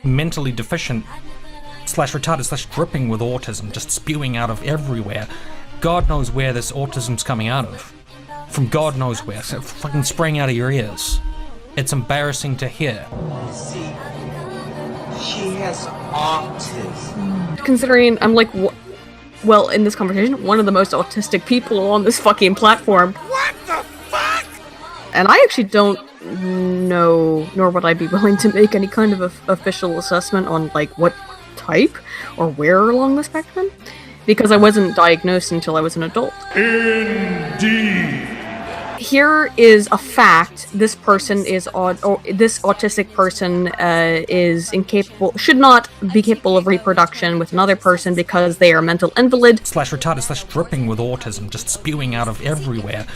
mentally deficient slash retarded slash dripping with autism, just spewing out of everywhere. God knows where this autism's coming out of. From God knows where. So fucking spraying out of your ears. It's embarrassing to hear. See, she has autism. Considering I'm like, well, in this conversation, one of the most autistic people on this fucking platform. What the fuck? And I actually don't know, nor would I be willing to make any kind of official assessment on, like, what type or where along the spectrum, because I wasn't diagnosed until I was an adult. Indeed. Here is a fact: this person is this autistic person is incapable, should not be capable of reproduction with another person because they are mental invalid slash retarded slash dripping with autism, just spewing out of everywhere.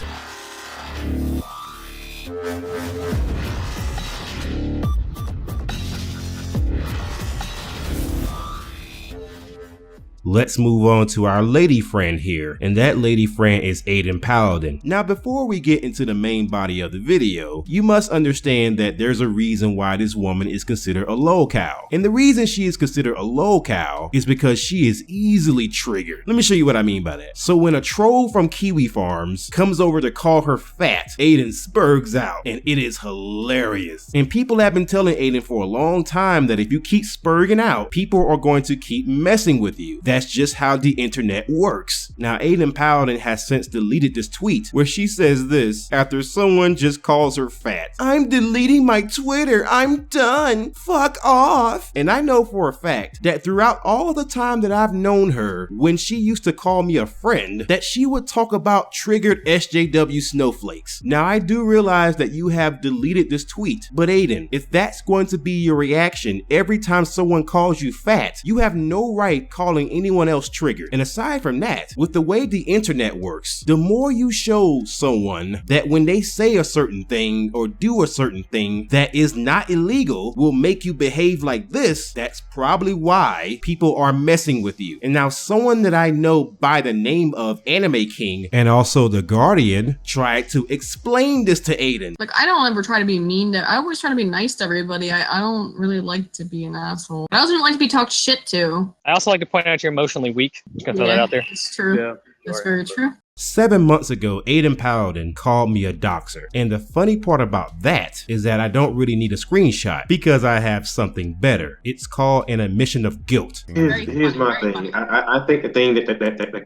Let's move on to our lady friend here, and that lady friend is Aydin Paladin. Now, before we get into the main body of the video, you must understand that there's a reason why this woman is considered a lolcow. And the reason she is considered a lolcow is because she is easily triggered. Let me show you what I mean by that. So when a troll from Kiwi Farms comes over to call her fat, Aydin spurgs out, and it is hilarious. And people have been telling Aydin for a long time that if you keep spurging out, people are going to keep messing with you. That's just how the internet works. Now, Aydin Paladin has since deleted this tweet where she says this after someone just calls her fat. "I'm deleting my Twitter. I'm done. Fuck off." And I know for a fact that throughout all the time that I've known her, when she used to call me a friend, that she would talk about triggered SJW snowflakes. Now, I do realize that you have deleted this tweet, but Aydin, if that's going to be your reaction every time someone calls you fat, you have no right calling anyone else triggered. And aside from that, with the way the internet works, the more you show someone that when they say a certain thing or do a certain thing that is not illegal will make you behave like this, that's probably why people are messing with you. And now someone that I know by the name of Anime King and also The Guardian tried to explain this to Aydin. Like, I don't ever try to be mean I always try to be nice to everybody. I don't really like to be an asshole. I also don't like to be talked shit to. I also like to point out you're emotionally weak. Just gonna throw that out there. It's true. Yeah, that's very true. 7 months ago, Aydin Paladin called me a doxer. And the funny part about that is that I don't really need a screenshot because I have something better. It's called an admission of guilt. Here's my thing. I think the thing that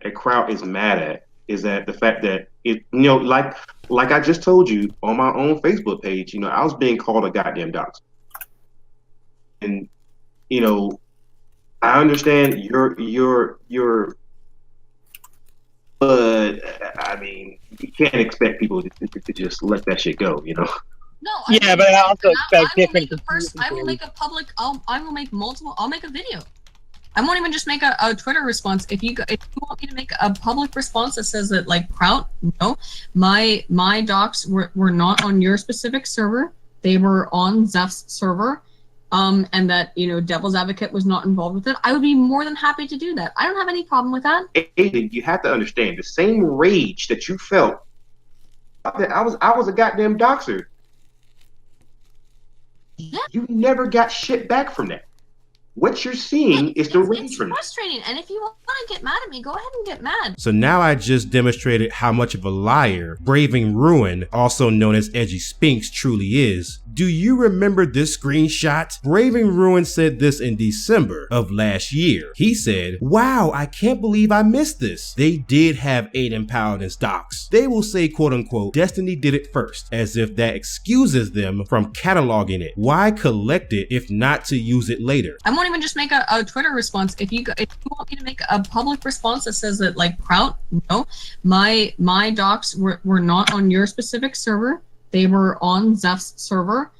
the crowd is mad at is that the fact that it, you know, like I just told you on my own Facebook page, you know, I was being called a goddamn doxer. And, you know, I understand you're but I mean, you can't expect people to just let that shit go, you know. No. Yeah, but I also expect different. I will make a public. I will make multiple. I'll make a video. I won't even just make a Twitter response. If you want me to make a public response that says that, like, Kraut, no, my docs were not on your specific server. They were on Zeph's server. And that, you know, Devil's Advocate was not involved with it, I would be more than happy to do that. I don't have any problem with that. Aydin, you have to understand the same rage that you felt. I was a goddamn doxer. Yeah. You never got shit back from that. What you're seeing is the rage from it. It's frustrating, and if you want to get mad at me, go ahead and get mad. So now I just demonstrated how much of a liar Braving Ruin, also known as Edgy Spinks, truly is. Do you remember this screenshot? Braving Ruin said this in December of last year. He said, "Wow, I can't believe I missed this. They did have Aydin Paladin's docs. They will say, quote unquote, Destiny did it first, as if that excuses them from cataloging it. Why collect it if not to use it later?" I won't even just make a Twitter response. If you want me to make a public response that says that, like, Kraut, no, my docs were not on your specific server. They were on Zeph's server.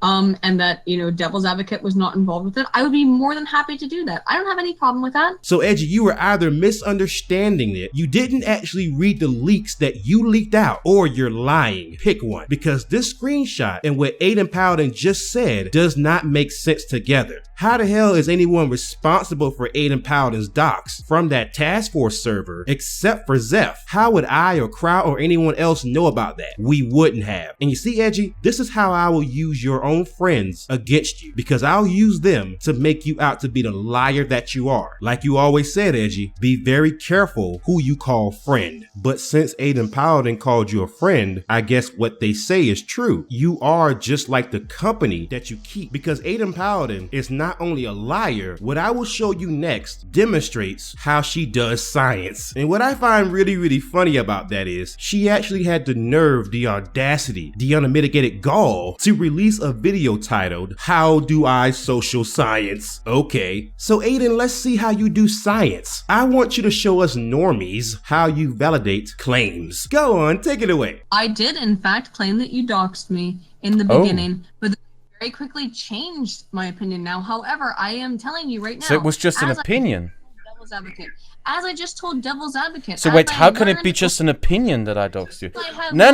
And that, you know, Devil's Advocate was not involved with it, I would be more than happy to do that. I don't have any problem with that. So, Edgy, you were either misunderstanding it, you didn't actually read the leaks that you leaked out, or you're lying. Pick one. Because this screenshot and what Aydin Paladin just said does not make sense together. How the hell is anyone responsible for Aydin Paladin's docs from that task force server except for Zeph? How would I or Kraut or anyone else know about that? We wouldn't have. And you see, Edgy, this is how I will use your own friends against you, because I'll use them to make you out to be the liar that you are. Like you always said, Edgy, be very careful who you call friend. But since Aydin Paladin called you a friend, I guess what they say is true. You are just like the company that you keep, because Aydin Paladin is not only a liar, what I will show you next demonstrates how she does science. And what I find really funny about that is she actually had the nerve, the audacity, the unmitigated gall to release a video titled, "How Do I Social Science?" Okay, so Aydin, let's see how you do science. I want you to show us normies how you validate claims. Go on, take it away. I did, in fact, claim that you doxed me in the beginning, but very quickly changed my opinion now. However, I am telling you right now. So it was just an opinion. Devil's advocate. As I just told Devil's Advocate. So wait, how can it be just an opinion that I doxed you? No.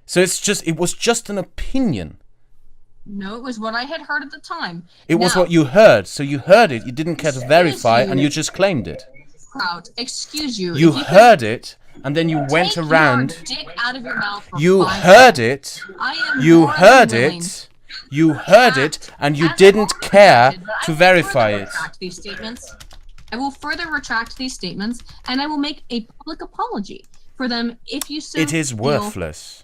So it was just an opinion. No, it was what I had heard at the time. It was what you heard. So you heard it, you didn't care to verify, and you just claimed it. Crowd, excuse you. You heard it, and then you went around. Your dick out of your mouth for you 5 heard it. You heard willing. it. You heard it, and you didn't care to verify it. These statements. I will further retract these statements, and I will make a public apology for them if you so It is worthless.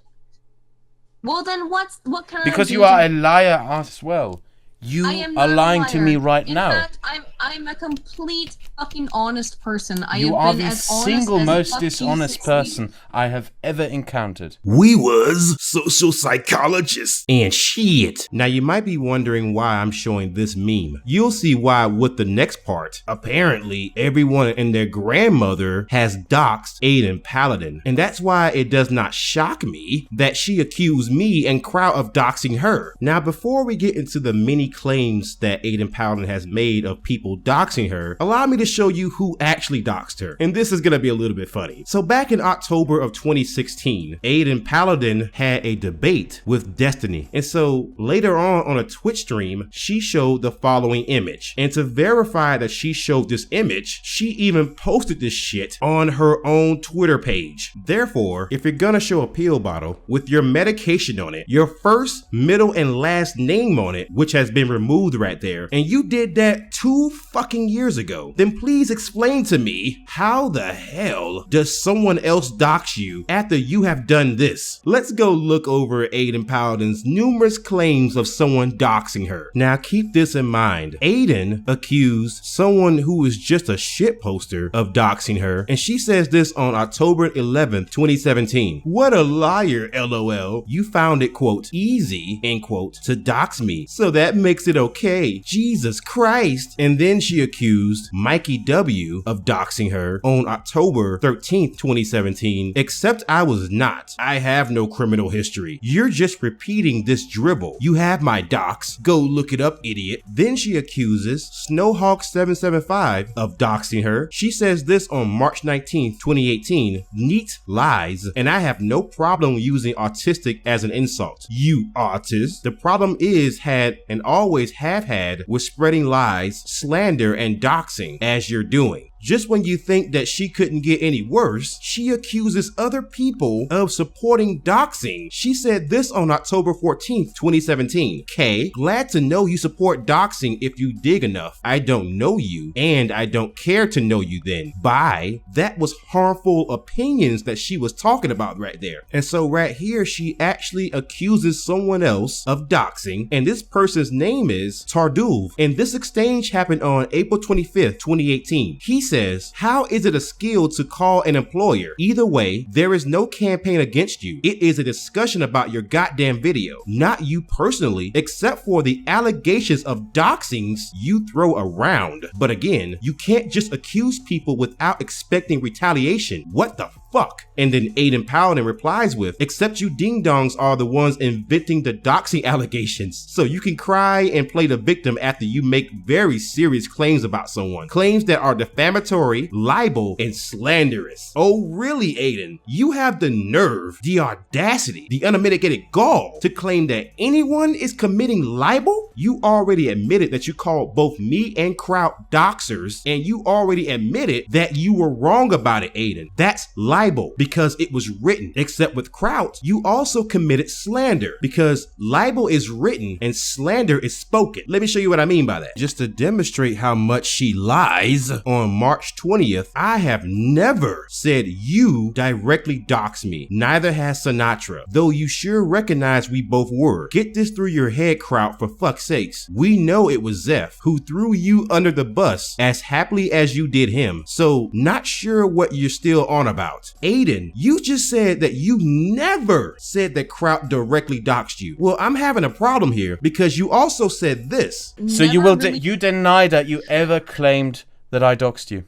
Well, then what can I do? Because you are a liar as well. You are lying to me right now. In fact, I'm a complete fucking honest person. You are the single most dishonest person I have ever encountered. We was social psychologists and shit. Now you might be wondering why I'm showing this meme. You'll see why with the next part. Apparently, everyone and their grandmother has doxed Aydin Paladin. And that's why it does not shock me that she accused me and Kraut of doxing her. Now before we get into the many claims that Aydin Paladin has made of people doxing her, allow me to show you who actually doxed her. And this is gonna be a little bit funny. So back in October of 2016, Aydin Paladin had a debate with Destiny. And so later on a Twitch stream, she showed the following image. And to verify that she showed this image, she even posted this shit on her own Twitter page. Therefore, if you're gonna show a pill bottle with your medication on it, your first, middle, and last name on it, which has been removed right there, and you did that 2 fucking years ago, then please explain to me how the hell does someone else dox you after you have done this? Let's go look over Aydin Paladin's numerous claims of someone doxing her. Now keep this in mind. Aydin accused someone who is just a shit poster of doxing her, and she says this on October 11th, 2017. What a liar, LOL. You found it, quote, easy, end quote, to dox me, so that makes it okay. Jesus Christ. And then she accused Mikey W of doxing her on October 13th, 2017, except I was not. I have no criminal history. You're just repeating this dribble. You have my dox. Go look it up, idiot. Then she accuses Snowhawk775 of doxing her. She says this on March 19th, 2018. Neat lies. And I have no problem using autistic as an insult. You autist. The problem is had and always have had with spreading lies, slander, and doxing as you're doing. Just when you think that she couldn't get any worse, she accuses other people of supporting doxing. She said this on October 14th, 2017. K, glad to know you support doxing if you dig enough. I don't know you, and I don't care to know you then. Bye. That was harmful opinions that she was talking about right there. And so right here, she actually accuses someone else of doxing, and this person's name is Tarduv. And this exchange happened on April 25th, 2018. He says, how is it a skill to call an employer? Either way, there is no campaign against you. It is a discussion about your goddamn video, not you personally, except for the allegations of doxings you throw around. But again, you can't just accuse people without expecting retaliation. What the fuck? And then Aydin Paladin replies with, except you ding-dongs are the ones inventing the doxing allegations. So you can cry and play the victim after you make very serious claims about someone. Claims that are defamatory, libel, and slanderous. Oh really, Aydin? You have the nerve, the audacity, the unmitigated gall to claim that anyone is committing libel? You already admitted that you called both me and Kraut doxers, and you already admitted that you were wrong about it, Aydin. That's libel. libel because it was written. Except with Kraut, you also committed slander because libel is written and slander is spoken. Let me show you what I mean by that. Just to demonstrate how much she lies, on March 20th, I have never said you directly doxed me. Neither has Sinatra, though you sure recognize we both were. Get this through your head, Kraut, for fuck's sakes. We know it was Zeph who threw you under the bus as happily as you did him, so not sure what you're still on about. Aydin, you just said that you never said that Kraut directly doxed you. Well, I'm having a problem here because you also said this. So you deny that you ever claimed that I doxed you?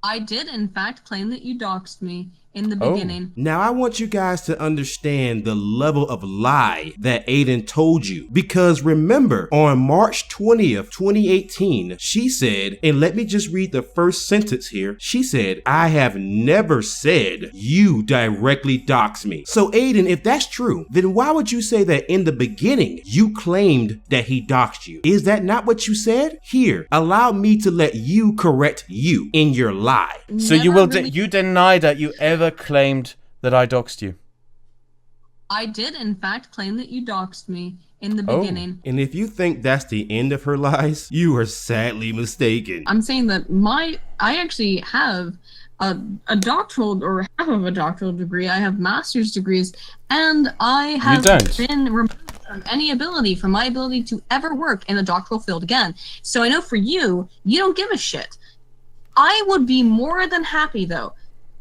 I did, in fact, claim that you doxed me in the beginning. Now I want you guys to understand the level of lie that Aydin told you, because remember, on March 20th, 2018, she said, and let me just read the first sentence here. She said, I have never said you directly doxed me. So Aydin, if that's true, then why would you say that in the beginning you claimed that he doxed you? Is that not what you said? Here, allow me to let you correct you in your lie. So you deny that you ever claimed that I doxed you? I did, in fact, claim that you doxed me in the beginning. And if you think that's the end of her lies, you are sadly mistaken. I'm saying that I actually have a doctoral, or half of a doctoral degree. I have master's degrees, and I have been removed from any ability, from my ability to ever work in the doctoral field again. So I know for you, you don't give a shit. I would be more than happy, though,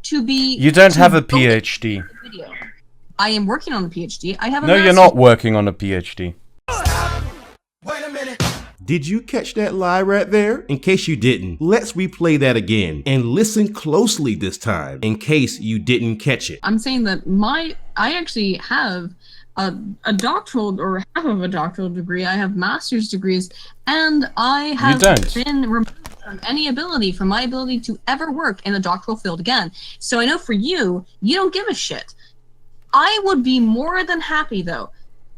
to be... You don't have a PhD. I am working on a PhD. I have a No, you're not working on a PhD. Wait a minute. Did you catch that lie right there? In case you didn't, let's replay that again and listen closely this time in case you didn't catch it. I'm saying that I actually have a doctoral, or half of a doctoral degree. I have master's degrees, and I have been removed from any ability, from my ability to ever work in the doctoral field again. So I know for you, you don't give a shit. I would be more than happy, though,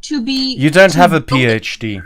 to be... You don't have a PhD.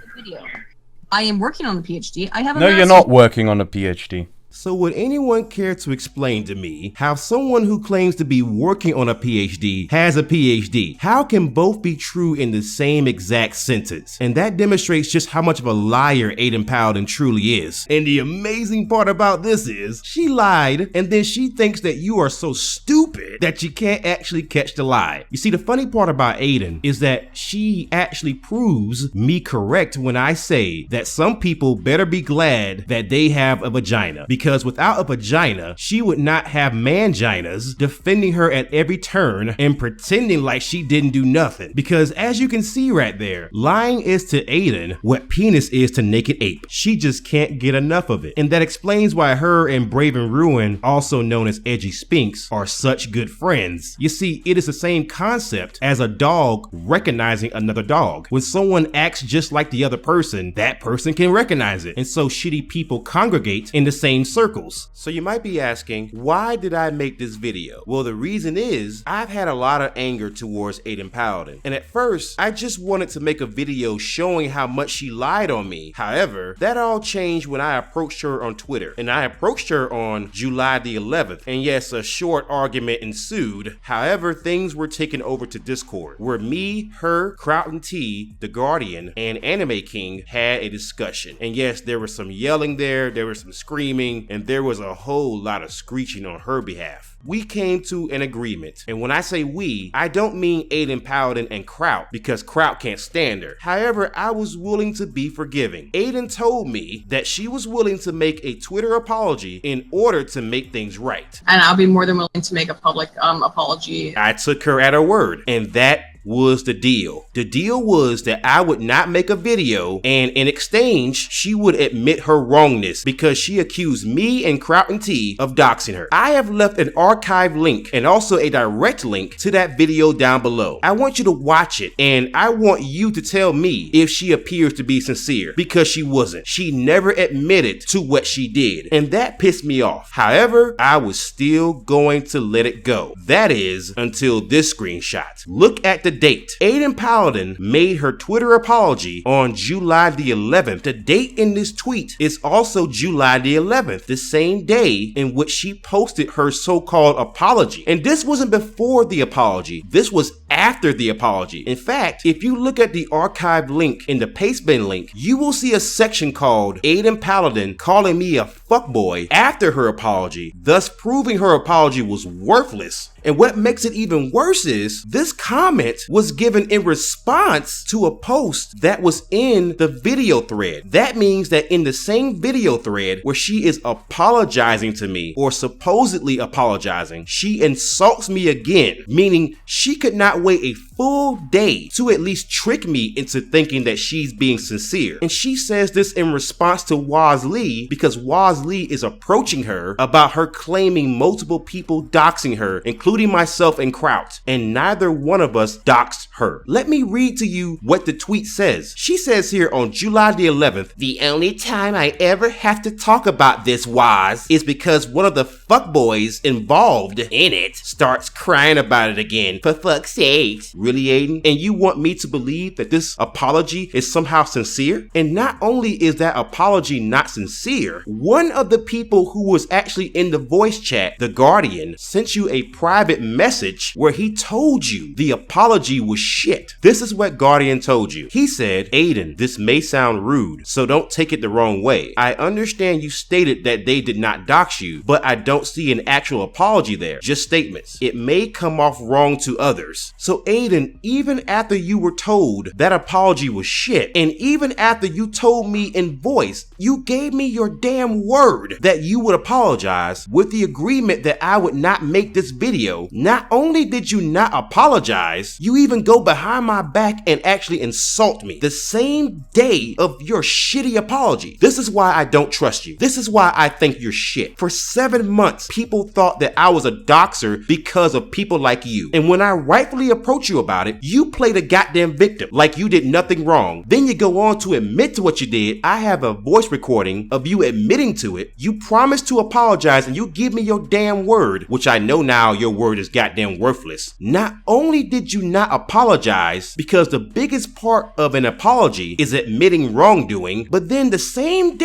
I am working on a PhD. I have a No, you're not working on a PhD. So would anyone care to explain to me how someone who claims to be working on a PhD has a PhD? How can both be true in the same exact sentence? And that demonstrates just how much of a liar Aydin Paladin truly is. And the amazing part about this is, she lied, and then she thinks that you are so stupid that you can't actually catch the lie. You see, the funny part about Aydin is that she actually proves me correct when I say that some people better be glad that they have a vagina, because without a vagina, she would not have manginas defending her at every turn and pretending like she didn't do nothing. Because as you can see right there, lying is to Aydin what penis is to Naked Ape. She just can't get enough of it. And that explains why her and Brave and Ruin, also known as Edgy Spinks, are such good friends. You see, it is the same concept as a dog recognizing another dog. When someone acts just like the other person, that person can recognize it. And so shitty people congregate in the same circles. So you might be asking, why did I make this video? Well, the reason is I've had a lot of anger towards Aydin Paladin. And at first, I just wanted to make a video showing how much she lied on me. However, that all changed when I approached her on Twitter. And I approached her on July the 11th. And yes, a short argument ensued. However, things were taken over to Discord, where me, her, Kraut T, The Guardian, and Anime King had a discussion. And yes, there was some yelling there was some screaming, and there was a whole lot of screeching on her behalf. We came to an agreement, and when I say we, I don't mean Aydin Paladin and Kraut, because Kraut can't stand her. However, I was willing to be forgiving. Aydin told me that she was willing to make a Twitter apology in order to make things right. And I'll be more than willing to make a public apology. I took her at her word, and that was the deal. The deal was that I would not make a video, and in exchange, she would admit her wrongness because she accused me and Kraut T of doxing her. I have left an archive link and also a direct link to that video down below. I want you to watch it, and I want you to tell me if she appears to be sincere, because she wasn't. She never admitted to what she did, and that pissed me off. However, I was still going to let it go. That is, until this screenshot. Look at the date. Aydin Paladin made her Twitter apology on July the 11th. The date in this tweet is also July the 11th, the same day in which she posted her so-called apology. And this wasn't before the apology. This was after the apology. In fact, if you look at the archive link in the pastebin link, you will see a section called Aydin Paladin calling me a fuckboy after her apology, thus proving her apology was worthless. And what makes it even worse is this comment was given in response to a post that was in the video thread. That means that in the same video thread where she is apologizing to me, or supposedly apologizing, she insults me again, meaning she could not wait a full day to at least trick me into thinking that she's being sincere. And she says this in response to Waz Lee, because Waz Lee is approaching her about her claiming multiple people doxing her, including myself and Kraut, and neither one of us doxed her. Let me read to you what the tweet says. She says here on July the 11th, "The only time I ever have to talk about this Waz is because one of the fuckboys involved in it starts crying about it again. For fuck's sake." Really, Aydin? And you want me to believe that this apology is somehow sincere? And not only is that apology not sincere, one of the people who was actually in the voice chat, The Guardian, sent you a private message where he told you the apology was shit. This is what Guardian told you. He said, "Aydin, this may sound rude, so don't take it the wrong way. I understand you stated that they did not dox you, but I don't see an actual apology there, just statements. It may come off wrong to others." So Aydin, even after you were told that apology was shit, and even after you told me in voice, you gave me your damn word that you would apologize with the agreement that I would not make this video. Not only did you not apologize, you even go behind my back and actually insult me the same day of your shitty apology. This is why I don't trust you. This is why I think you're shit. For 7 months, people thought that I was a doxer because of people like you. And when I rightfully approach you about it, you play the goddamn victim like you did nothing wrong. Then you go on to admit to what you did. I have a voice recording of you admitting to it. You promise to apologize and you give me your damn word, which I know now your word is goddamn worthless. Not only did you not apologize, because the biggest part of an apology is admitting wrongdoing, but then the same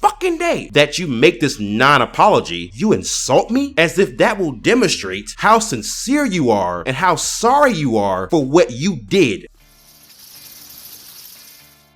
fucking day that you make this non-apology, you insult me as if that will demonstrate how sincere you are and how sorry you are for what you did.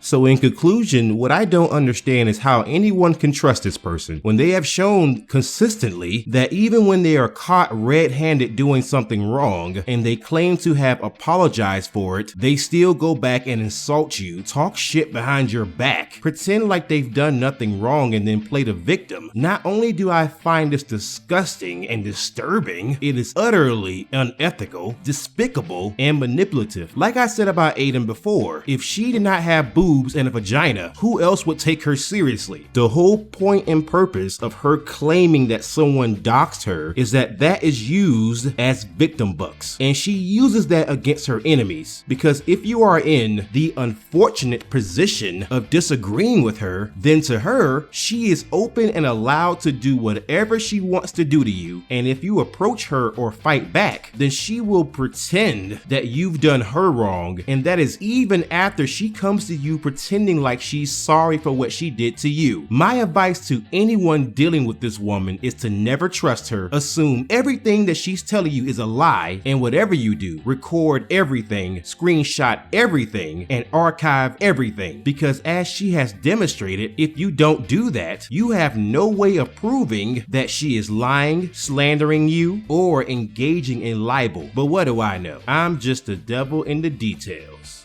So in conclusion, what I don't understand is how anyone can trust this person when they have shown consistently that even when they are caught red-handed doing something wrong and they claim to have apologized for it, they still go back and insult you, talk shit behind your back, pretend like they've done nothing wrong and then play the victim. Not only do I find this disgusting and disturbing, it is utterly unethical, despicable, and manipulative. Like I said about Aydin before, if she did not have boobs and a vagina, who else would take her seriously? The whole point and purpose of her claiming that someone doxed her is that is used as victim bucks, and she uses that against her enemies. Because if you are in the unfortunate position of disagreeing with her, then to her, she is open and allowed to do whatever she wants to do to you, and if you approach her or fight back, then she will pretend that you've done her wrong, and that is even after she comes to you pretending like she's sorry for what she did to you. My advice to anyone dealing with this woman is to never trust her. Assume everything that she's telling you is a lie, and whatever you do, record everything, screenshot everything, and archive everything. Because as she has demonstrated, if you don't do that, you have no way of proving that she is lying, slandering you, or engaging in libel. But what do I know? I'm just the devil in the details.